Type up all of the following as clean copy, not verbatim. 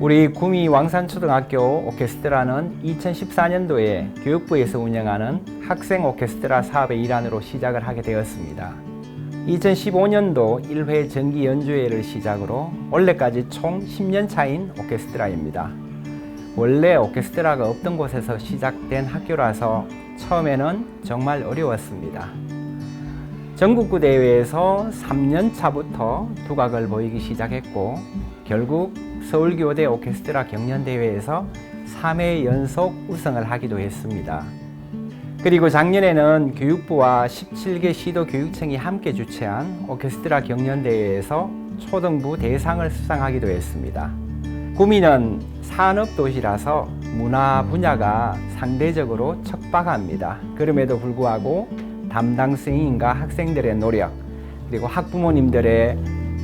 우리 구미 왕산초등학교 오케스트라는 2014년도에 교육부에서 운영하는 학생 오케스트라 사업의 일환으로 시작을 하게 되었습니다. 2015년도 1회 정기 연주회를 시작으로 올해까지 총 10년 차인 오케스트라입니다. 원래 오케스트라가 없던 곳에서 시작된 학교라서 처음에는 정말 어려웠습니다. 전국구 대회에서 3년 차부터 두각을 보이기 시작했고 결국 서울교대 오케스트라 경연대회에서 3회 연속 우승을 하기도 했습니다. 그리고 작년에는 교육부와 17개 시도교육청이 함께 주최한 오케스트라 경연대회에서 초등부 대상을 수상하기도 했습니다. 구미는 산업도시라서 문화 분야가 상대적으로 척박합니다. 그럼에도 불구하고 담당 선생님과 학생들의 노력, 그리고 학부모님들의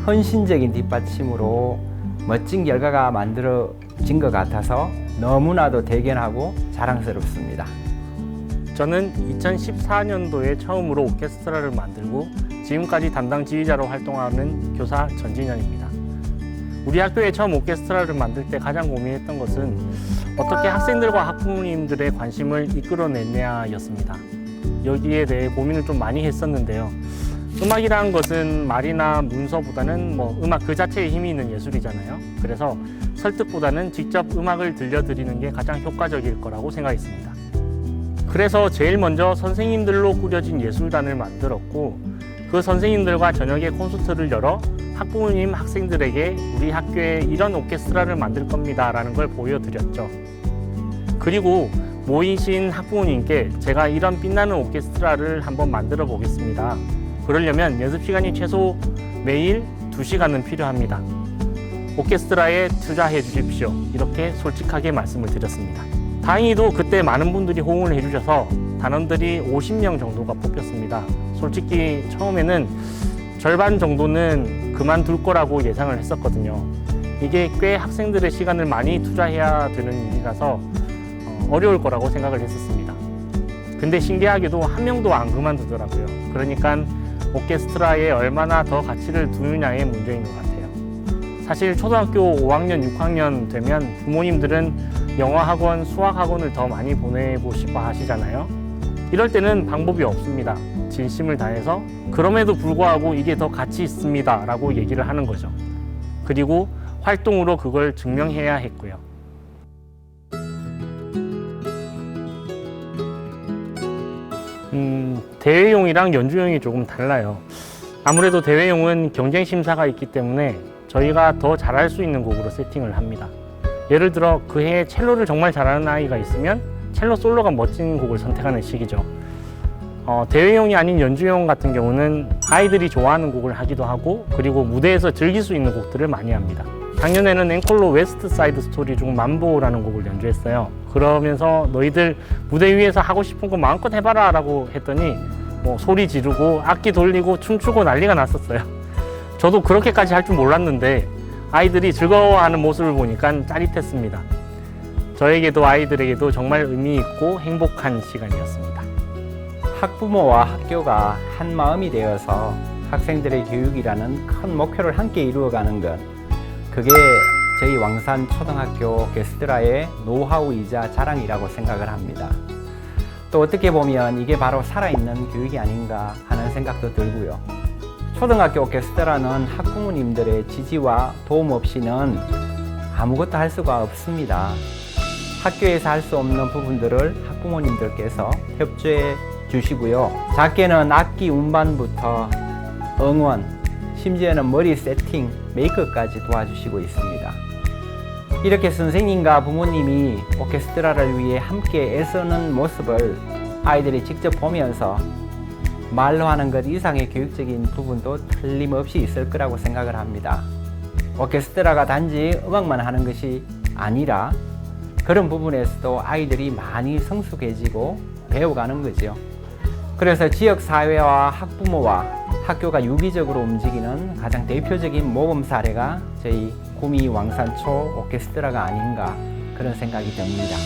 헌신적인 뒷받침으로 멋진 결과가 만들어진 것 같아서 너무나도 대견하고 자랑스럽습니다. 저는 2014년도에 처음으로 오케스트라를 만들고 지금까지 담당 지휘자로 활동하는 교사 전진현입니다. 우리 학교에 처음 오케스트라를 만들 때 가장 고민했던 것은 어떻게 학생들과 학부모님들의 관심을 이끌어내냐였습니다. 여기에 대해 고민을 좀 많이 했었는데요. 음악이라는 것은 말이나 문서보다는 음악 그 자체에 힘이 있는 예술이잖아요. 그래서 설득보다는 직접 음악을 들려드리는 게 가장 효과적일 거라고 생각했습니다. 그래서 제일 먼저 선생님들로 꾸려진 예술단을 만들었고 그 선생님들과 저녁에 콘서트를 열어 학부모님, 학생들에게 우리 학교에 이런 오케스트라를 만들 겁니다 라는 걸 보여드렸죠. 그리고 모이신 학부모님께 제가 이런 빛나는 오케스트라를 한번 만들어 보겠습니다. 그러려면 연습 시간이 최소 매일 2시간은 필요합니다. 오케스트라에 투자해 주십시오. 이렇게 솔직하게 말씀을 드렸습니다. 다행히도 그때 많은 분들이 호응을 해주셔서 단원들이 50명 정도가 뽑혔습니다. 솔직히 처음에는 절반 정도는 그만둘 거라고 예상을 했었거든요. 이게 꽤 학생들의 시간을 많이 투자해야 되는 일이라서 어려울 거라고 생각을 했었습니다. 근데 신기하게도 한 명도 안 그만두더라고요. 그러니까 오케스트라에 얼마나 더 가치를 두느냐의 문제인 것 같아요. 사실 초등학교 5학년, 6학년 되면 부모님들은 영어학원, 수학학원을 더 많이 보내고 싶어 하시잖아요. 이럴 때는 방법이 없습니다. 진심을 다해서 그럼에도 불구하고 이게 더 가치 있습니다 라고 얘기를 하는 거죠. 그리고 활동으로 그걸 증명해야 했고요. 대회용이랑 연주용이 조금 달라요. 아무래도 대회용은 경쟁 심사가 있기 때문에 저희가 더 잘할 수 있는 곡으로 세팅을 합니다. 예를 들어 그 해에 첼로를 정말 잘하는 아이가 있으면 첼로 솔로가 멋진 곡을 선택하는 시기죠. 대회용이 아닌 연주용 같은 경우는 아이들이 좋아하는 곡을 하기도 하고 그리고 무대에서 즐길 수 있는 곡들을 많이 합니다. 작년에는 앵콜로 웨스트 사이드 스토리 중 만보라는 곡을 연주했어요. 그러면서 너희들 무대 위에서 하고 싶은 거 마음껏 해봐라 라고 했더니 소리 지르고 악기 돌리고 춤추고 난리가 났었어요. 저도 그렇게까지 할 줄 몰랐는데 아이들이 즐거워하는 모습을 보니까 짜릿했습니다. 저에게도 아이들에게도 정말 의미 있고 행복한 시간이었습니다. 학부모와 학교가 한 마음이 되어서 학생들의 교육이라는 큰 목표를 함께 이루어가는 것, 그게 저희 왕산초등학교 오케스트라의 노하우이자 자랑이라고 생각을 합니다. 또 어떻게 보면 이게 바로 살아있는 교육이 아닌가 하는 생각도 들고요. 초등학교 오케스트라는 학부모님들의 지지와 도움 없이는 아무것도 할 수가 없습니다. 학교에서 할 수 없는 부분들을 학부모님들께서 협조해 주시고요. 작게는 악기 운반부터 응원, 심지어는 머리 세팅, 메이크업까지 도와주시고 있습니다. 이렇게 선생님과 부모님이 오케스트라를 위해 함께 애쓰는 모습을 아이들이 직접 보면서 말로 하는 것 이상의 교육적인 부분도 틀림없이 있을 거라고 생각을 합니다. 오케스트라가 단지 음악만 하는 것이 아니라 그런 부분에서도 아이들이 많이 성숙해지고 배워가는 거죠. 그래서 지역사회와 학부모와 학교가 유기적으로 움직이는 가장 대표적인 모범 사례가 저희 구미 왕산초 오케스트라가 아닌가 그런 생각이 듭니다.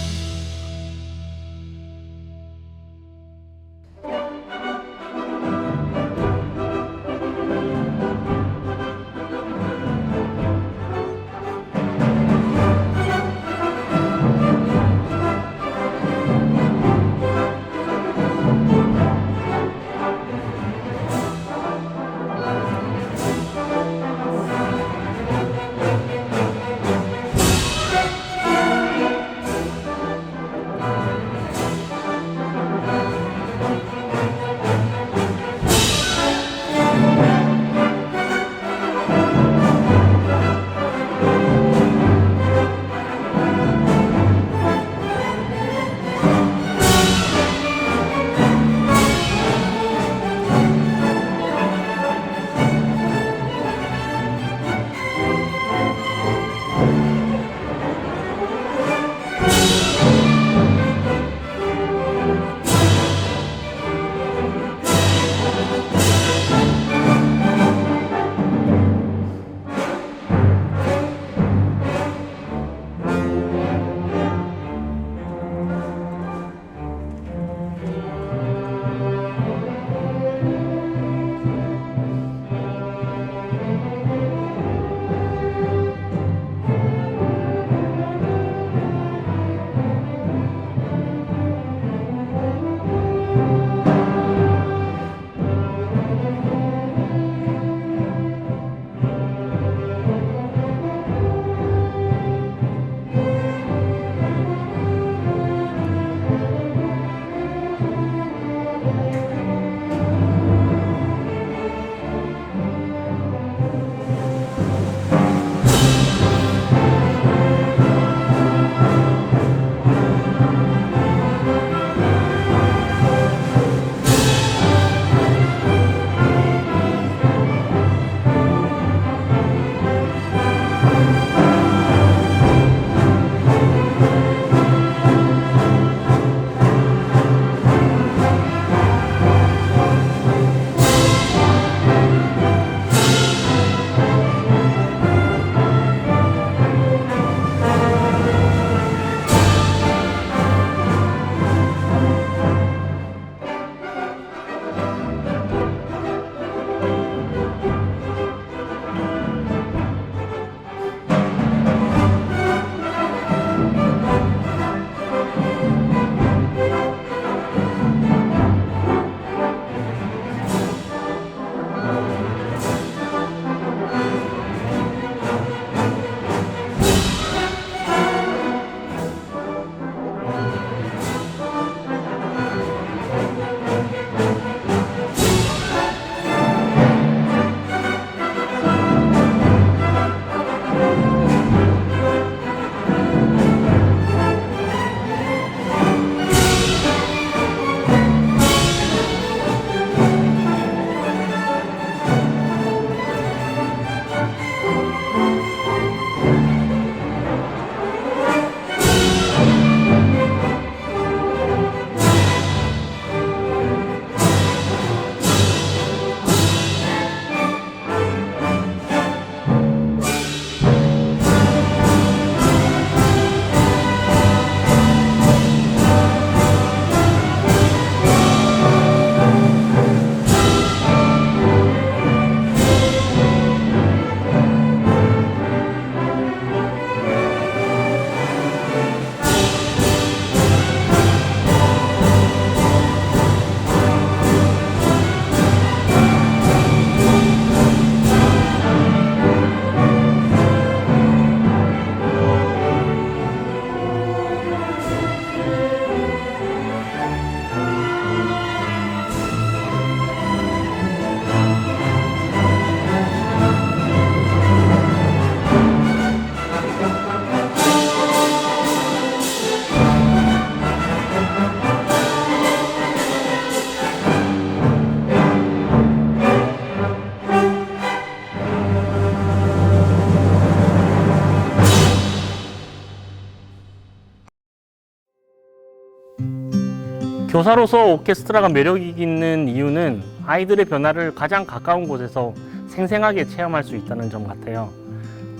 교사로서 오케스트라가 매력 있는 이유는 아이들의 변화를 가장 가까운 곳에서 생생하게 체험할 수 있다는 점 같아요.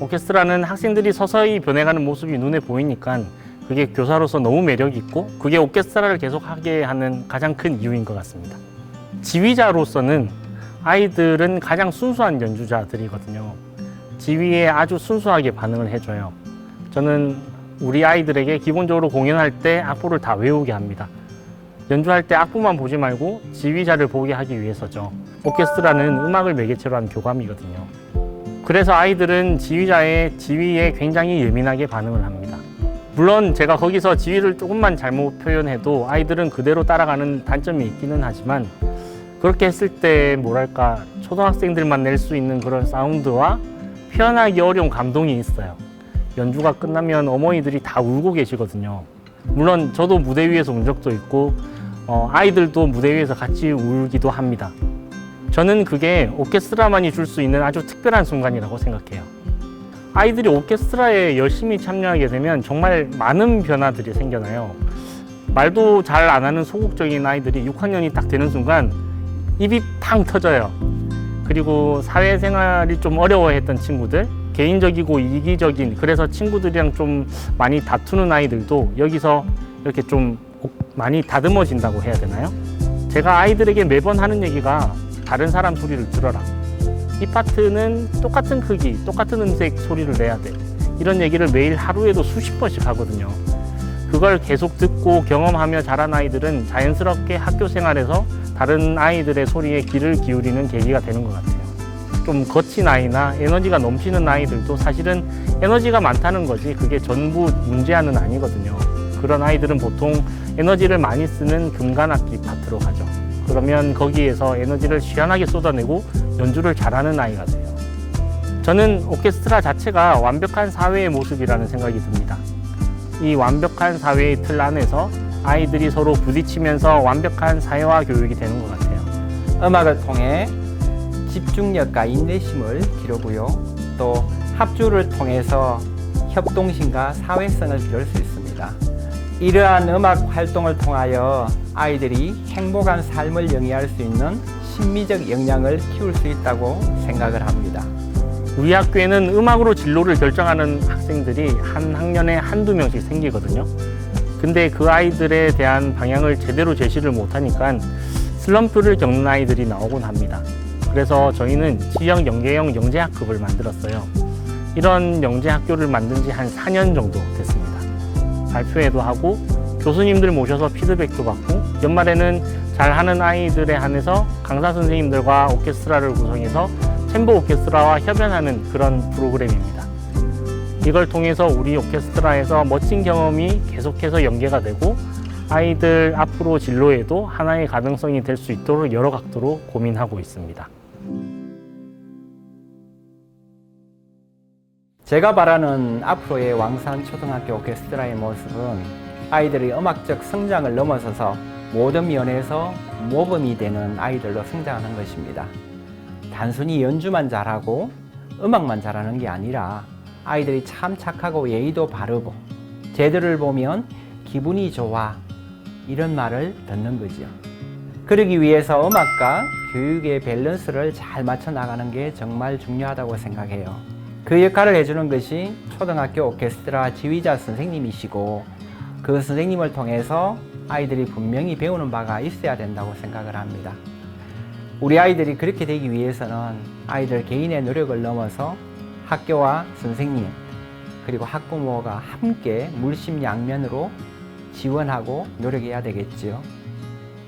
오케스트라는 학생들이 서서히 변해가는 모습이 눈에 보이니까 그게 교사로서 너무 매력 있고 그게 오케스트라를 계속하게 하는 가장 큰 이유인 것 같습니다. 지휘자로서는 아이들은 가장 순수한 연주자들이거든요. 지휘에 아주 순수하게 반응을 해줘요. 저는 우리 아이들에게 기본적으로 공연할 때 악보를 다 외우게 합니다. 연주할 때 악보만 보지 말고 지휘자를 보게 하기 위해서죠. 오케스트라는 음악을 매개체로 한 교감이거든요. 그래서 아이들은 지휘자의 지휘에 굉장히 예민하게 반응을 합니다. 물론 제가 거기서 지휘를 조금만 잘못 표현해도 아이들은 그대로 따라가는 단점이 있기는 하지만 그렇게 했을 때 뭐랄까 초등학생들만 낼 수 있는 그런 사운드와 표현하기 어려운 감동이 있어요. 연주가 끝나면 어머니들이 다 울고 계시거든요. 물론 저도 무대 위에서 운 적도 있고 아이들도 무대 위에서 같이 울기도 합니다. 저는 그게 오케스트라만이 줄 수 있는 아주 특별한 순간이라고 생각해요. 아이들이 오케스트라에 열심히 참여하게 되면 정말 많은 변화들이 생겨나요. 말도 잘 안 하는 소극적인 아이들이 6학년이 딱 되는 순간 입이 팡 터져요. 그리고 사회생활이 좀 어려워했던 친구들, 개인적이고 이기적인, 그래서 친구들이랑 좀 많이 다투는 아이들도 여기서 이렇게 좀 많이 다듬어진다고 해야 되나요? 제가 아이들에게 매번 하는 얘기가 다른 사람 소리를 들어라. 이 파트는 똑같은 크기, 똑같은 음색 소리를 내야 돼. 이런 얘기를 매일 하루에도 수십 번씩 하거든요. 그걸 계속 듣고 경험하며 자란 아이들은 자연스럽게 학교 생활에서 다른 아이들의 소리에 귀를 기울이는 계기가 되는 것 같아요. 좀 거친 아이나 에너지가 넘치는 아이들도 사실은 에너지가 많다는 거지 그게 전부 문제아는 아니거든요. 그런 아이들은 보통 에너지를 많이 쓰는 금관악기 파트로 가죠. 그러면 거기에서 에너지를 시원하게 쏟아내고 연주를 잘하는 아이가 돼요. 저는 오케스트라 자체가 완벽한 사회의 모습이라는 생각이 듭니다. 이 완벽한 사회의 틀 안에서 아이들이 서로 부딪히면서 완벽한 사회화 교육이 되는 것 같아요. 음악을 통해 집중력과 인내심을 기르고요. 또 합주를 통해서 협동심과 사회성을 기를 수 있습니다. 이러한 음악 활동을 통하여 아이들이 행복한 삶을 영위할 수 있는 심미적 역량을 키울 수 있다고 생각을 합니다. 우리 학교에는 음악으로 진로를 결정하는 학생들이 한 학년에 한두 명씩 생기거든요. 근데 그 아이들에 대한 방향을 제대로 제시를 못하니까 슬럼프를 겪는 아이들이 나오곤 합니다. 그래서 저희는 지역 연계형 영재학급을 만들었어요. 이런 영재학교를 만든 지 한 4년 정도 됐습니다. 발표회도 하고 교수님들 모셔서 피드백도 받고 연말에는 잘하는 아이들에 한해서 강사 선생님들과 오케스트라를 구성해서 챔버 오케스트라와 협연하는 그런 프로그램입니다. 이걸 통해서 우리 오케스트라에서 멋진 경험이 계속해서 연계가 되고 아이들 앞으로 진로에도 하나의 가능성이 될 수 있도록 여러 각도로 고민하고 있습니다. 제가 바라는 앞으로의 왕산초등학교 오케스트라의 모습은 아이들의 음악적 성장을 넘어서서 모든 면에서 모범이 되는 아이들로 성장하는 것입니다. 단순히 연주만 잘하고 음악만 잘하는 게 아니라 아이들이 참 착하고 예의도 바르고 쟤들을 보면 기분이 좋아 이런 말을 듣는 거죠. 그러기 위해서 음악과 교육의 밸런스를 잘 맞춰 나가는 게 정말 중요하다고 생각해요. 그 역할을 해주는 것이 초등학교 오케스트라 지휘자 선생님이시고 그 선생님을 통해서 아이들이 분명히 배우는 바가 있어야 된다고 생각을 합니다. 우리 아이들이 그렇게 되기 위해서는 아이들 개인의 노력을 넘어서 학교와 선생님 그리고 학부모가 함께 물심양면으로 지원하고 노력해야 되겠지요.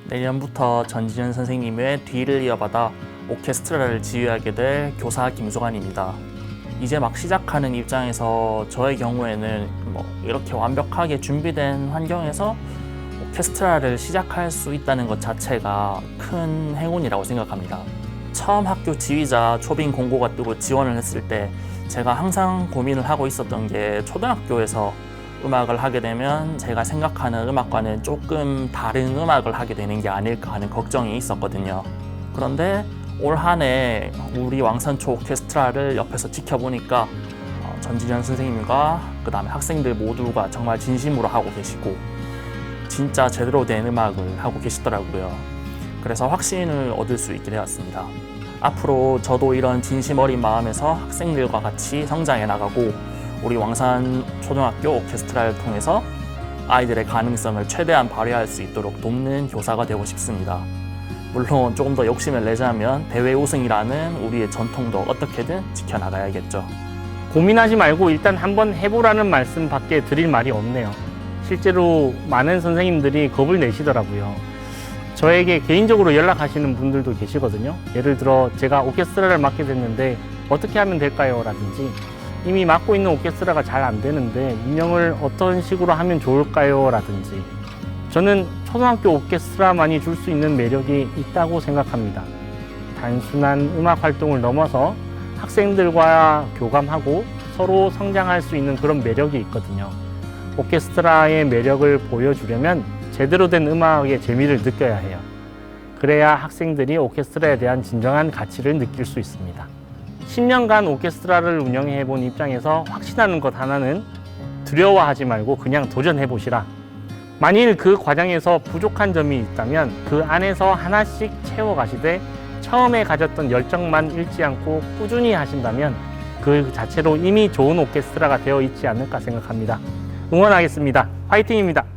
내년부터 전진현 선생님의 뒤를 이어받아 오케스트라를 지휘하게 될 교사 김수관입니다. 이제 막 시작하는 입장에서 저의 경우에는 이렇게 완벽하게 준비된 환경에서 오케스트라를 시작할 수 있다는 것 자체가 큰 행운이라고 생각합니다. 처음 학교 지휘자 초빙 공고가 뜨고 지원을 했을 때 제가 항상 고민을 하고 있었던 게 초등학교에서 음악을 하게 되면 제가 생각하는 음악과는 조금 다른 음악을 하게 되는 게 아닐까 하는 걱정이 있었거든요. 그런데 올 한 해 우리 왕산초 오케스트라를 옆에서 지켜보니까 전진현 선생님과 그 다음에 학생들 모두가 정말 진심으로 하고 계시고 진짜 제대로 된 음악을 하고 계시더라고요. 그래서 확신을 얻을 수 있게 되었습니다. 앞으로 저도 이런 진심 어린 마음에서 학생들과 같이 성장해 나가고 우리 왕산 초등학교 오케스트라를 통해서 아이들의 가능성을 최대한 발휘할 수 있도록 돕는 교사가 되고 싶습니다. 물론 조금 더 욕심을 내자면 대회 우승이라는 우리의 전통도 어떻게든 지켜나가야겠죠. 고민하지 말고 일단 한번 해보라는 말씀밖에 드릴 말이 없네요. 실제로 많은 선생님들이 겁을 내시더라고요. 저에게 개인적으로 연락하시는 분들도 계시거든요. 예를 들어 제가 오케스트라를 맡게 됐는데 어떻게 하면 될까요? 라든지 이미 맡고 있는 오케스트라가 잘 안 되는데 운영을 어떤 식으로 하면 좋을까요? 라든지 저는 초등학교 오케스트라만이 줄 수 있는 매력이 있다고 생각합니다. 단순한 음악 활동을 넘어서 학생들과 교감하고 서로 성장할 수 있는 그런 매력이 있거든요. 오케스트라의 매력을 보여주려면 제대로 된 음악의 재미를 느껴야 해요. 그래야 학생들이 오케스트라에 대한 진정한 가치를 느낄 수 있습니다. 10년간 오케스트라를 운영해 본 입장에서 확신하는 것 하나는 두려워하지 말고 그냥 도전해 보시라. 만일 그 과정에서 부족한 점이 있다면 그 안에서 하나씩 채워가시되 처음에 가졌던 열정만 잃지 않고 꾸준히 하신다면 그 자체로 이미 좋은 오케스트라가 되어 있지 않을까 생각합니다. 응원하겠습니다. 화이팅입니다.